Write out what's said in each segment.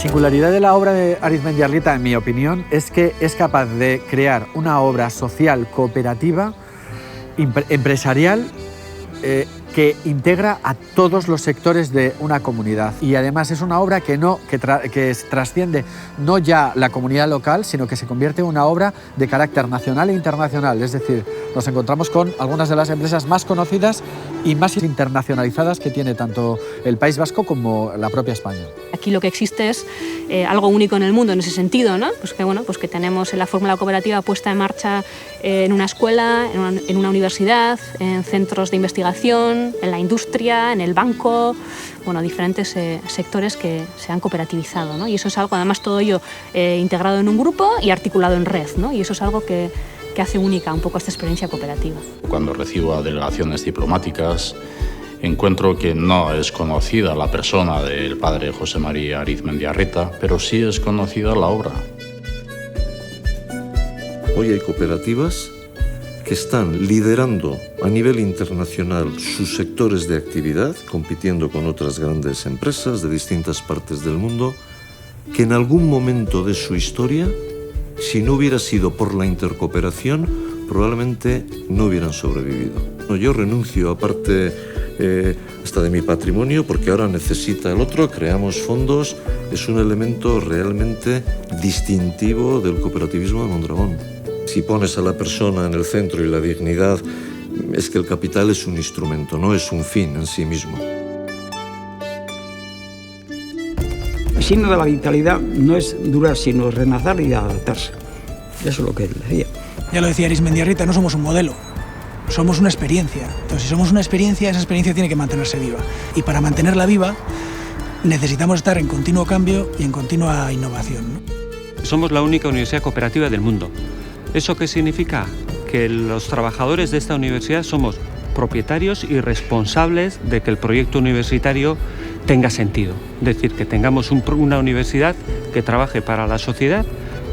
singularidad de la obra de Arizmendiarrieta, en mi opinión, es que es capaz de crear una obra social, cooperativa, empresarial, que integra a todos los sectores de una comunidad. Y además es una obra que trasciende no ya la comunidad local, sino que se convierte en una obra de carácter nacional e internacional. Es decir, nos encontramos con algunas de las empresas más conocidas y más internacionalizadas que tiene tanto el País Vasco como la propia España. Aquí lo que existe es algo único en el mundo en ese sentido, ¿no? Pues que tenemos la fórmula cooperativa puesta en marcha en una escuela, en una universidad, en centros de investigación, en la industria, en el banco, diferentes sectores que se han cooperativizado, ¿no? Y eso es algo, además, todo ello integrado en un grupo y articulado en red, ¿no? Y eso es algo que hace única un poco esta experiencia cooperativa. Cuando recibo a delegaciones diplomáticas, encuentro que no es conocida la persona del padre José María Arizmendiarrieta, pero sí es conocida la obra. Hoy hay cooperativas que están liderando a nivel internacional sus sectores de actividad, compitiendo con otras grandes empresas de distintas partes del mundo, que en algún momento de su historia, si no hubiera sido por la intercooperación, probablemente no hubieran sobrevivido. Yo renuncio a parte hasta de mi patrimonio porque ahora necesita el otro, creamos fondos, es un elemento realmente distintivo del cooperativismo de Mondragón. Si pones a la persona en el centro y la dignidad, es que el capital es un instrumento, no es un fin en sí mismo. El signo de la vitalidad no es durar, sino renacer y adaptarse. Eso es lo que él decía. Ya lo decía Arizmendiarrieta, no somos un modelo, somos una experiencia. Entonces, si somos una experiencia, esa experiencia tiene que mantenerse viva. Y para mantenerla viva, necesitamos estar en continuo cambio y en continua innovación, ¿no? Somos la única universidad cooperativa del mundo. ¿Eso qué significa? Que los trabajadores de esta universidad somos propietarios y responsables de que el proyecto universitario tenga sentido. Es decir, que tengamos una universidad que trabaje para la sociedad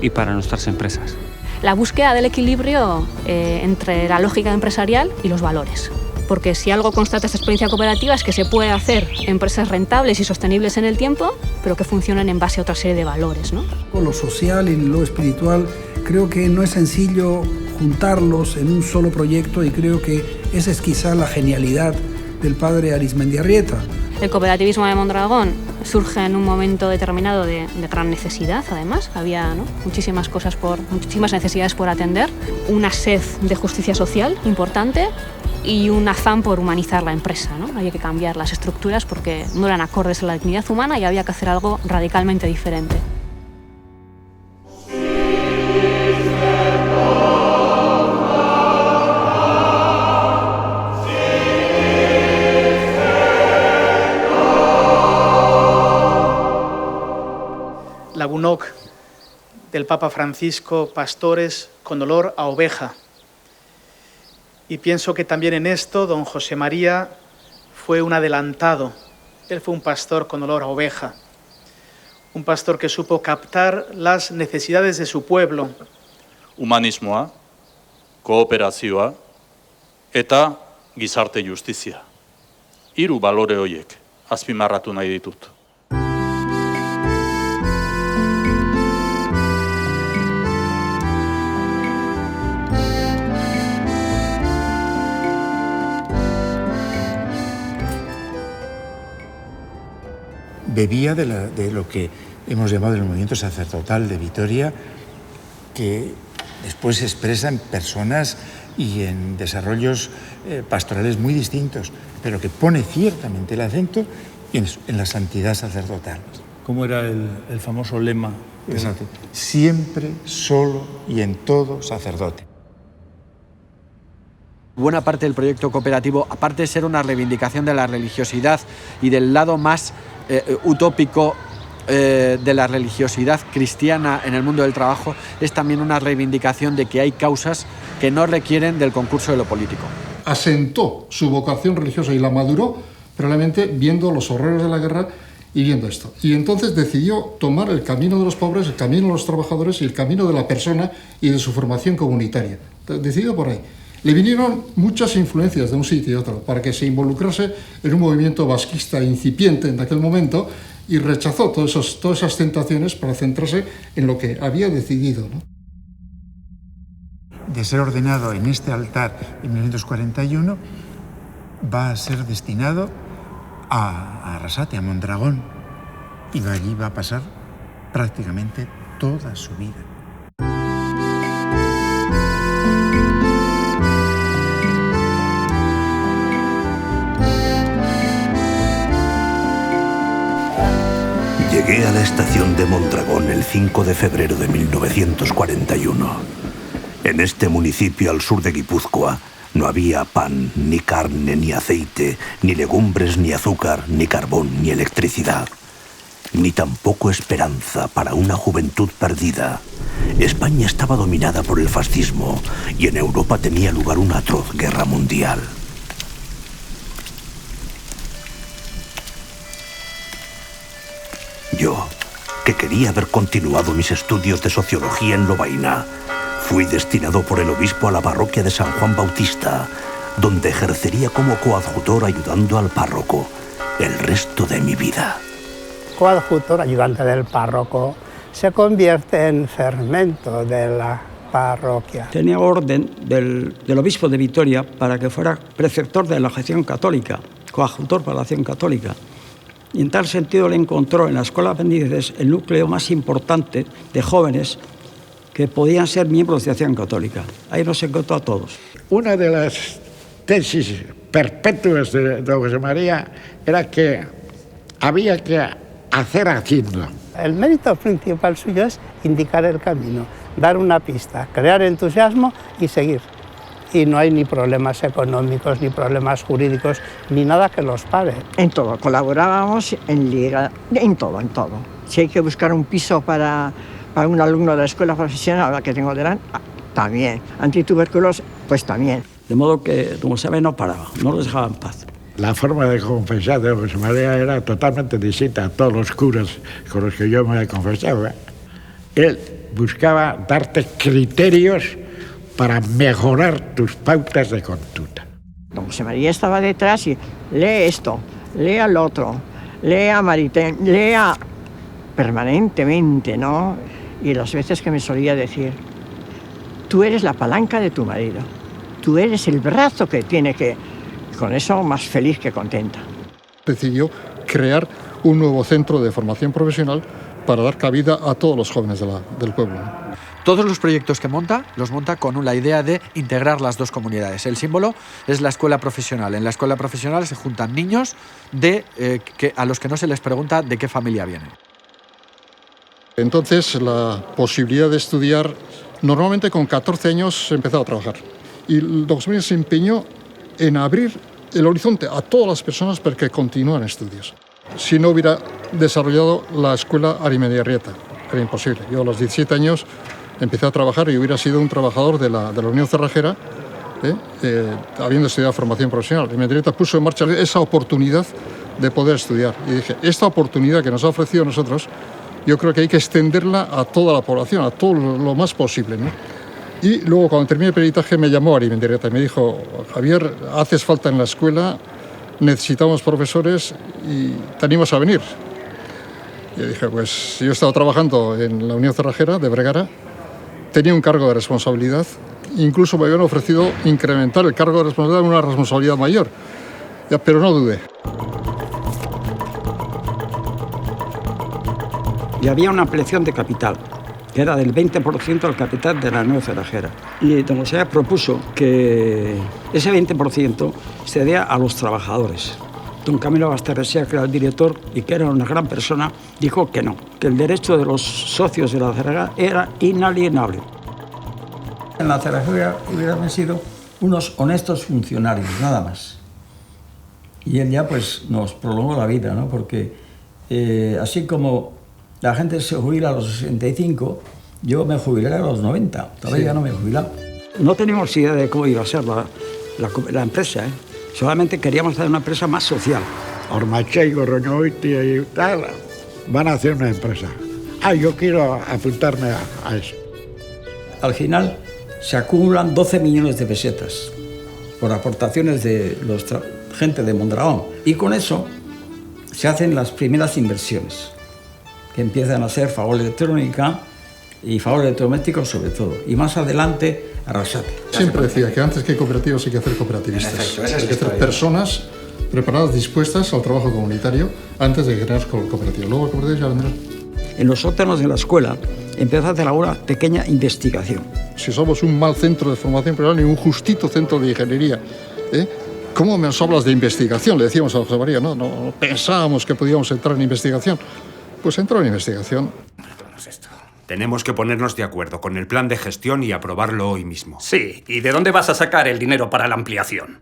y para nuestras empresas. La búsqueda del equilibrio entre la lógica empresarial y los valores. Porque si algo constata esta experiencia cooperativa es que se puede hacer empresas rentables y sostenibles en el tiempo, pero que funcionan en base a otra serie de valores, ¿no? Lo social y lo espiritual, creo que no es sencillo juntarlos en un solo proyecto y creo que esa es quizá la genialidad del padre Arizmendiarrieta. El cooperativismo de Mondragón surge en un momento determinado de gran necesidad, además. Había muchísimas necesidades por atender, una sed de justicia social importante y un afán por humanizar la empresa, ¿no? Había que cambiar las estructuras porque no eran acordes a la dignidad humana y había que hacer algo radicalmente diferente. Lagunoc del Papa Francisco, pastores con olor a oveja. Y pienso que también en esto don José María fue un adelantado. Él fue un pastor con olor a oveja, un pastor que supo captar las necesidades de su pueblo. Humanismoa, kooperazioa eta gizarte justizia. Hiru balore horiek azpimarratu nahi ditut. Bebía de lo que hemos llamado el movimiento sacerdotal de Vitoria, que después se expresa en personas y en desarrollos pastorales muy distintos, pero que pone ciertamente el acento en la santidad sacerdotal. ¿Cómo era el famoso lema? Exacto. Siempre, solo y en todo sacerdote. Buena parte del proyecto cooperativo, aparte de ser una reivindicación de la religiosidad y del lado más utópico de la religiosidad cristiana en el mundo del trabajo, es también una reivindicación de que hay causas que no requieren del concurso de lo político. Asentó su vocación religiosa y la maduró, probablemente viendo los horrores de la guerra y viendo esto. Y entonces decidió tomar el camino de los pobres, el camino de los trabajadores y el camino de la persona y de su formación comunitaria. Decidió por ahí. Le vinieron muchas influencias de un sitio y otro para que se involucrase en un movimiento vasquista incipiente en aquel momento y rechazó todas esas tentaciones para centrarse en lo que había decidido, ¿no? De ser ordenado en este altar en 1941, va a ser destinado a Arrasate, a Mondragón, y allí va a pasar prácticamente toda su vida. Llegué a la estación de Mondragón el 5 de febrero de 1941. En este municipio al sur de Guipúzcoa no había pan, ni carne, ni aceite, ni legumbres, ni azúcar, ni carbón, ni electricidad. Ni tampoco esperanza para una juventud perdida. España estaba dominada por el fascismo y en Europa tenía lugar una atroz guerra mundial. Yo, que quería haber continuado mis estudios de sociología en Lovaina, fui destinado por el obispo a la parroquia de San Juan Bautista, donde ejercería como coadjutor ayudando al párroco el resto de mi vida. Coadjutor, ayudante del párroco, se convierte en fermento de la parroquia. Tenía orden del obispo de Vitoria para que fuera preceptor de la acción católica, coadjutor para la acción católica. Y en tal sentido le encontró en la Escuela Aprendices el núcleo más importante de jóvenes que podían ser miembros de Acción Católica. Ahí nos encontró a todos. Una de las tesis perpetuas de don José María era que había que hacer haciendo. El mérito principal suyo es indicar el camino, dar una pista, crear entusiasmo y seguir. Y no hay ni problemas económicos, ni problemas jurídicos, ni nada que los pare. En todo, colaborábamos en liga, en todo. Si hay que buscar un piso para un alumno de la escuela profesional, la que tengo delante, también. Antituberculosis, pues también. De modo que, como se ve, no paraba, no los dejaba en paz. La forma de confesar de José María era totalmente distinta a todos los curas con los que yo me he confesado. Él buscaba darte criterios para mejorar tus pautas de conducta. Don José María estaba detrás y lee esto, lea lo otro, lea Maritain, lea permanentemente, ¿no? Y las veces que me solía decir, tú eres la palanca de tu marido, tú eres el brazo que tiene que... Con eso más feliz que contenta. Decidió crear un nuevo centro de formación profesional para dar cabida a todos los jóvenes del pueblo. Todos los proyectos que monta, los monta con la idea de integrar las dos comunidades. El símbolo es la escuela profesional. En la escuela profesional se juntan niños a los que no se les pregunta de qué familia vienen. Entonces, la posibilidad de estudiar, normalmente con 14 años se empezó a trabajar. Y don José María se empeñó en abrir el horizonte a todas las personas para que continúen estudios. Si no hubiera desarrollado la escuela Arimendiarrieta, era imposible. Yo a los 17 años empecé a trabajar y hubiera sido un trabajador de la Unión Cerrajera, habiendo estudiado formación profesional. Arimendiarrieta puso en marcha esa oportunidad de poder estudiar. Y dije, esta oportunidad que nos ha ofrecido a nosotros, yo creo que hay que extenderla a toda la población, a todo lo más posible, ¿no? Y luego, cuando terminé el peritaje, me llamó Arimendiarrieta y me dijo, Javier, haces falta en la escuela, necesitamos profesores y te animas a venir. Y dije, pues yo he estado trabajando en la Unión Cerrajera de Vergara, tenía un cargo de responsabilidad, incluso me habían ofrecido incrementar el cargo de responsabilidad en una responsabilidad mayor, pero no dudé. Y había una ampliación de capital, que era del 20% del capital de la Unión Cerrajera. Y don José propuso que ese 20% se diera a los trabajadores. Don Camilo Basterresía, que era el director y que era una gran persona, dijo que no, que el derecho de los socios de la cerrajera era inalienable. En la cerrajera hubieran sido unos honestos funcionarios, nada más. Y él ya pues nos prolongó la vida, ¿no? Porque así como la gente se jubila a los 65, yo me jubilé a los 90, todavía ya no me he jubilado. No teníamos idea de cómo iba a ser la empresa, ¿eh? Solamente queríamos hacer una empresa más social. Ormache, Gorroñoitia y tal van a hacer una empresa. Yo quiero apuntarme a eso. Al final se acumulan 12 millones de pesetas por aportaciones de gente de Mondragón. Y con eso se hacen las primeras inversiones, que empiezan a ser Fagor Electrónica y Fagor Electrodomésticos sobre todo, y más adelante Arrasate. Siempre decía que antes que cooperativas hay que hacer cooperativistas. En efecto, esa es hay que hacer personas preparadas, dispuestas al trabajo comunitario antes de generar cooperativas. Luego el cooperativo ya vendrá. En los sótanos de la escuela empezó a hacer alguna pequeña investigación. Si somos un mal centro de formación profesional y un justito centro de ingeniería, ¿cómo nos hablas de investigación? Le decíamos a José María, no pensábamos que podíamos entrar en investigación. Pues entró en investigación. Tenemos que ponernos de acuerdo con el plan de gestión y aprobarlo hoy mismo. Sí, ¿y de dónde vas a sacar el dinero para la ampliación?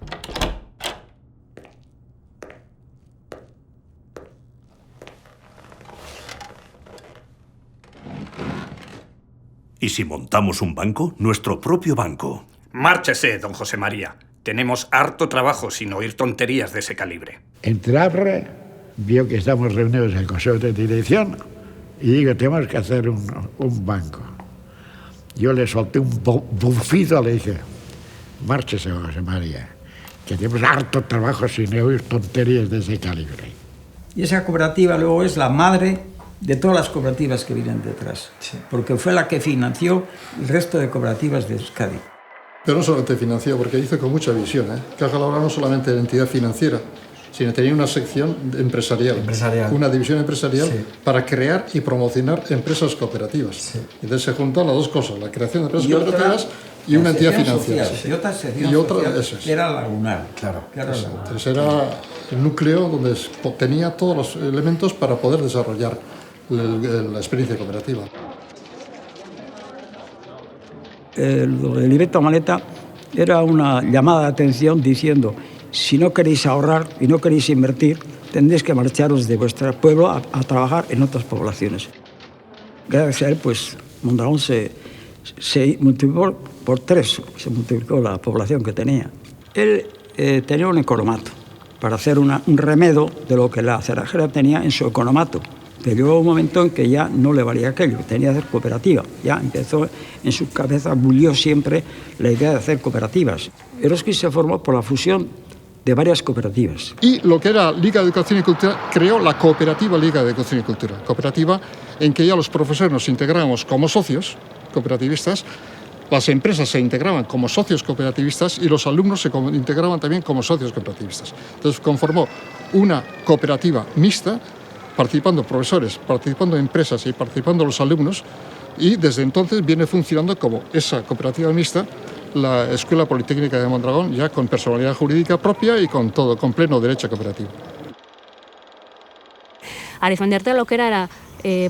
¿Y si montamos un banco? Nuestro propio banco. Márchese, don José María. Tenemos harto trabajo sin oír tonterías de ese calibre. Entrarle, vio que estamos reunidos en el Consejo de Dirección y digo, tenemos que hacer un banco. Yo le solté un bufido, le dije, márchese, José María, que tenemos harto trabajo sin oír tonterías de ese calibre. Y esa cooperativa luego es la madre de todas las cooperativas que vienen detrás, porque fue la que financió el resto de cooperativas de Euskadi. Pero no solamente financió, porque hizo con mucha visión. Caja Laboral no solamente era entidad financiera, sino tenía una sección empresarial. Una división empresarial para crear y promocionar empresas cooperativas. Sí. Entonces se juntan las dos cosas, la creación de empresas cooperativas y una entidad financiera. Y otra sección social, que era lagunar. Claro. Entonces era el núcleo donde tenía todos los elementos para poder desarrollar la experiencia cooperativa. El libreto maleta era una llamada de atención diciendo: si no queréis ahorrar y no queréis invertir, tendréis que marcharos de vuestro pueblo a trabajar en otras poblaciones. Gracias a él, pues Mondragón se multiplicó por 3, se multiplicó la población que tenía. Él tenía un economato para hacer un remedio de lo que la cerrajera tenía en su economato. Pero llegó un momento en que ya no le valía aquello, tenía que hacer cooperativa. Ya empezó, en su cabeza bulió siempre la idea de hacer cooperativas. Eroski se formó por la fusión de varias cooperativas. Y lo que era Liga de Educación y Cultura creó la cooperativa Liga de Educación y Cultura. Cooperativa en que ya los profesores nos integrábamos como socios cooperativistas, las empresas se integraban como socios cooperativistas y los alumnos se integraban también como socios cooperativistas. Entonces conformó una cooperativa mixta, participando profesores, participando empresas y participando los alumnos, y desde entonces viene funcionando como esa cooperativa mixta la Escuela Politécnica de Mondragón, ya con personalidad jurídica propia y con todo, con pleno derecho cooperativo. Arizmendiarrieta lo que era,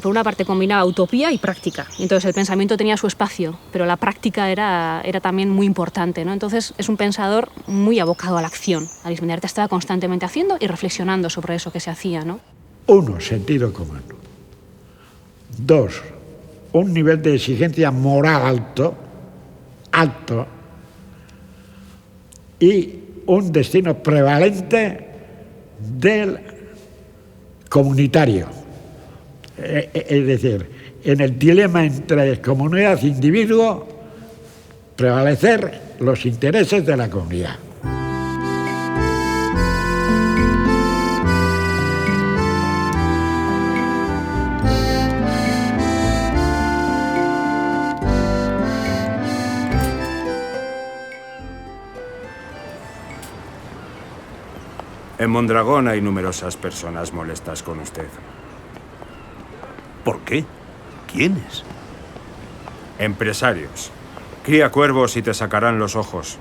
por una parte, combinaba utopía y práctica. Entonces el pensamiento tenía su espacio, pero la práctica era también muy importante, ¿no? Entonces es un pensador muy abocado a la acción. Arizmendiarrieta estaba constantemente haciendo y reflexionando sobre eso que se hacía, ¿no? 1, sentido común. 2, un nivel de exigencia moral alto, y un destino prevalente del comunitario. Es decir, en el dilema entre comunidad e individuo, prevalecer los intereses de la comunidad. En Mondragón hay numerosas personas molestas con usted. ¿Por qué? ¿Quiénes? Empresarios. Cría cuervos y te sacarán los ojos.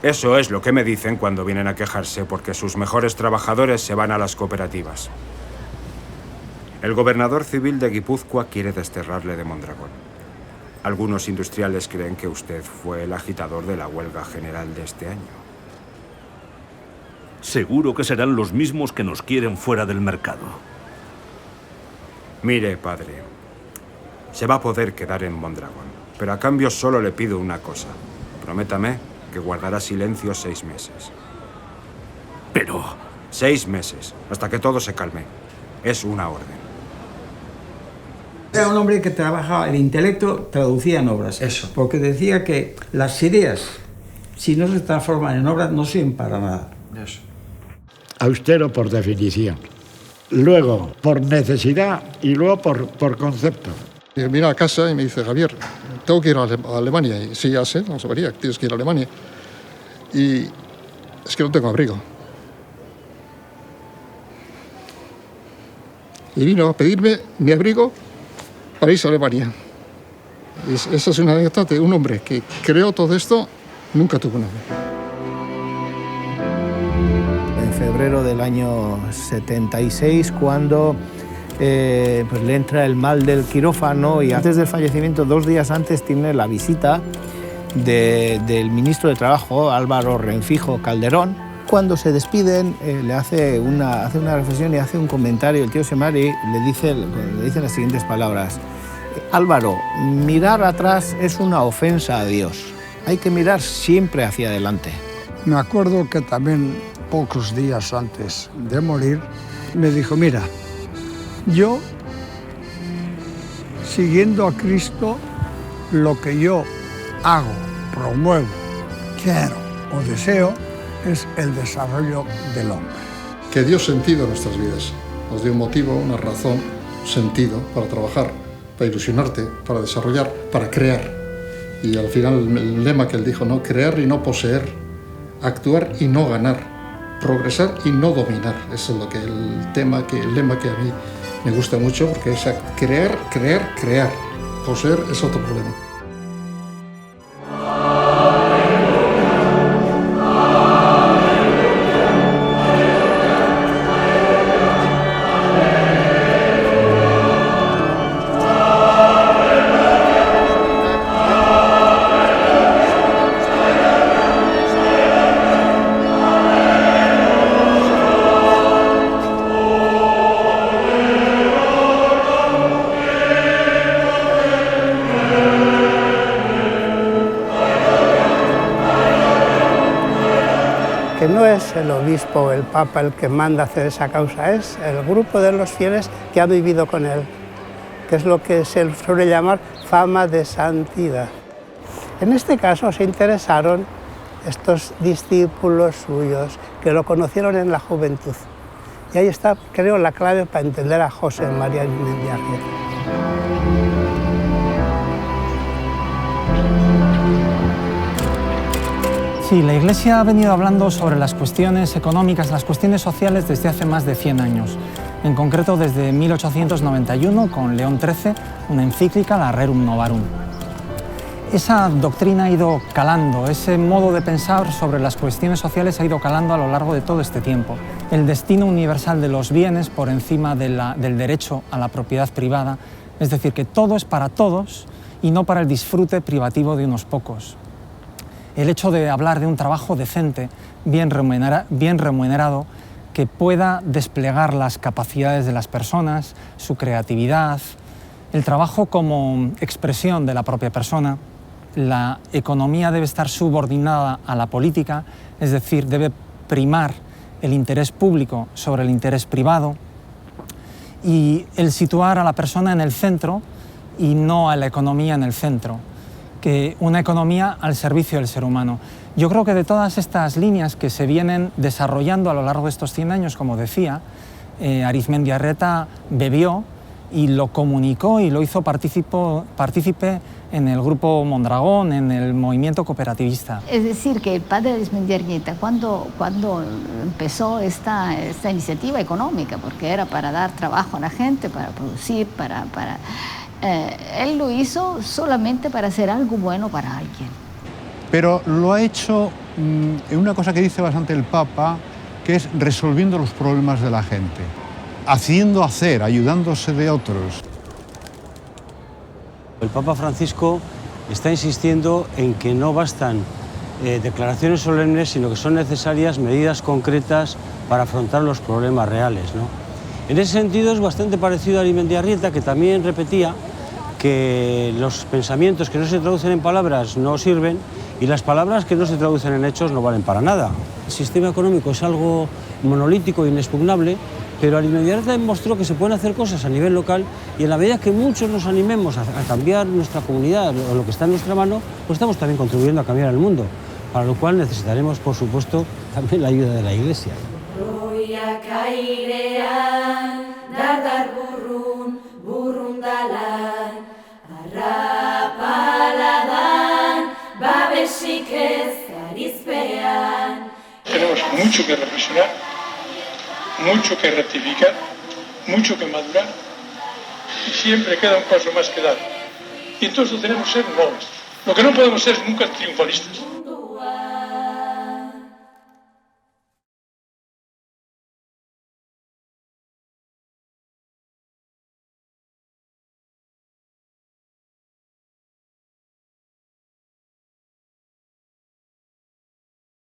Eso es lo que me dicen cuando vienen a quejarse porque sus mejores trabajadores se van a las cooperativas. El gobernador civil de Guipúzcoa quiere desterrarle de Mondragón. Algunos industriales creen que usted fue el agitador de la huelga general de este año. Seguro que serán los mismos que nos quieren fuera del mercado. Mire, padre, se va a poder quedar en Mondragón, pero a cambio solo le pido una cosa. Prométame que guardará silencio 6 meses. Pero... 6 meses, hasta que todo se calme. Es una orden. Era un hombre que trabajaba, el intelecto traducía en obras. Eso. Porque decía que las ideas, si no se transforman en obras, no sirven para nada. Eso. Austero por definición. luego por necesidad y luego por concepto. Y vino a casa y me dice, Javier, tengo que ir a Alemania. Y sí, ya sé, José María, tienes que ir a Alemania. Y es que no tengo abrigo. Y vino a pedirme mi abrigo para irse a Alemania. Esa es una anécdota de un hombre que creó todo esto, nunca tuvo nada. En febrero del año 76, cuando pues le entra el mal del quirófano, y antes del fallecimiento, 2 días antes, tiene la visita del ministro de Trabajo, Álvaro Renfijo Calderón. Cuando se despiden, le hace una reflexión y hace un comentario. El tío Semari le dice las siguientes palabras: Álvaro, mirar atrás es una ofensa a Dios. Hay que mirar siempre hacia adelante. Me acuerdo que también pocos días antes de morir me dijo, mira, yo, siguiendo a Cristo, lo que yo hago, promuevo, quiero o deseo es el desarrollo del hombre. Que dio sentido a nuestras vidas, nos dio un motivo, una razón, un sentido para trabajar, para ilusionarte, para desarrollar, para crear. Y al final el lema que él dijo, ¿no? Crear y no poseer, actuar y no ganar, progresar y no dominar. Eso es lo que el lema que a mí me gusta mucho, porque es crear, crear, crear. Poseer es otro problema. Que no es el obispo o el papa el que manda hacer esa causa, es el grupo de los fieles que ha vivido con él, que es lo que se suele llamar fama de santidad. En este caso se interesaron estos discípulos suyos que lo conocieron en la juventud. Y ahí está, creo, la clave para entender a José María Arizmendiarrieta. Sí, la Iglesia ha venido hablando sobre las cuestiones económicas, las cuestiones sociales desde hace más de 100 años. En concreto desde 1891 con León XIII, una encíclica, la Rerum Novarum. Esa doctrina ha ido calando, ese modo de pensar sobre las cuestiones sociales ha ido calando a lo largo de todo este tiempo. El destino universal de los bienes por encima del derecho a la propiedad privada, es decir, que todo es para todos y no para el disfrute privativo de unos pocos. El hecho de hablar de un trabajo decente, bien remunerado, que pueda desplegar las capacidades de las personas, su creatividad, el trabajo como expresión de la propia persona. La economía debe estar subordinada a la política, es decir, debe primar el interés público sobre el interés privado, y el situar a la persona en el centro y no a la economía en el centro, que una economía al servicio del ser humano. Yo creo que de todas estas líneas que se vienen desarrollando a lo largo de estos 100 años, como decía, Arizmendiarrieta bebió y lo comunicó y lo hizo partícipe en el Grupo Mondragón, en el movimiento cooperativista. Es decir, que el padre Arizmendiarrieta, cuando empezó esta iniciativa económica, porque era para dar trabajo a la gente, para producir, él lo hizo solamente para hacer algo bueno para alguien. Pero lo ha hecho en una cosa que dice bastante el Papa, que es resolviendo los problemas de la gente, haciendo hacer, ayudándose de otros. El Papa Francisco está insistiendo en que no bastan declaraciones solemnes, sino que son necesarias medidas concretas para afrontar los problemas reales, ¿no? En ese sentido es bastante parecido a Arizmendiarrieta, que también repetía que los pensamientos que no se traducen en palabras no sirven y las palabras que no se traducen en hechos no valen para nada. El sistema económico es algo monolítico e inexpugnable, pero Arizmendiarrieta demostró que se pueden hacer cosas a nivel local y en la medida que muchos nos animemos a cambiar nuestra comunidad o lo que está en nuestra mano, pues estamos también contribuyendo a cambiar el mundo, para lo cual necesitaremos, por supuesto, también la ayuda de la Iglesia. dardar burrun, burrundalan, arrapaladan, babesik ez arizpean. Tenemos mucho que reflexionar, mucho que rectificar, mucho que madurar y siempre queda un paso más que dar. Y entonces tenemos que ser nobles. Lo que no podemos ser es nunca triunfalistas.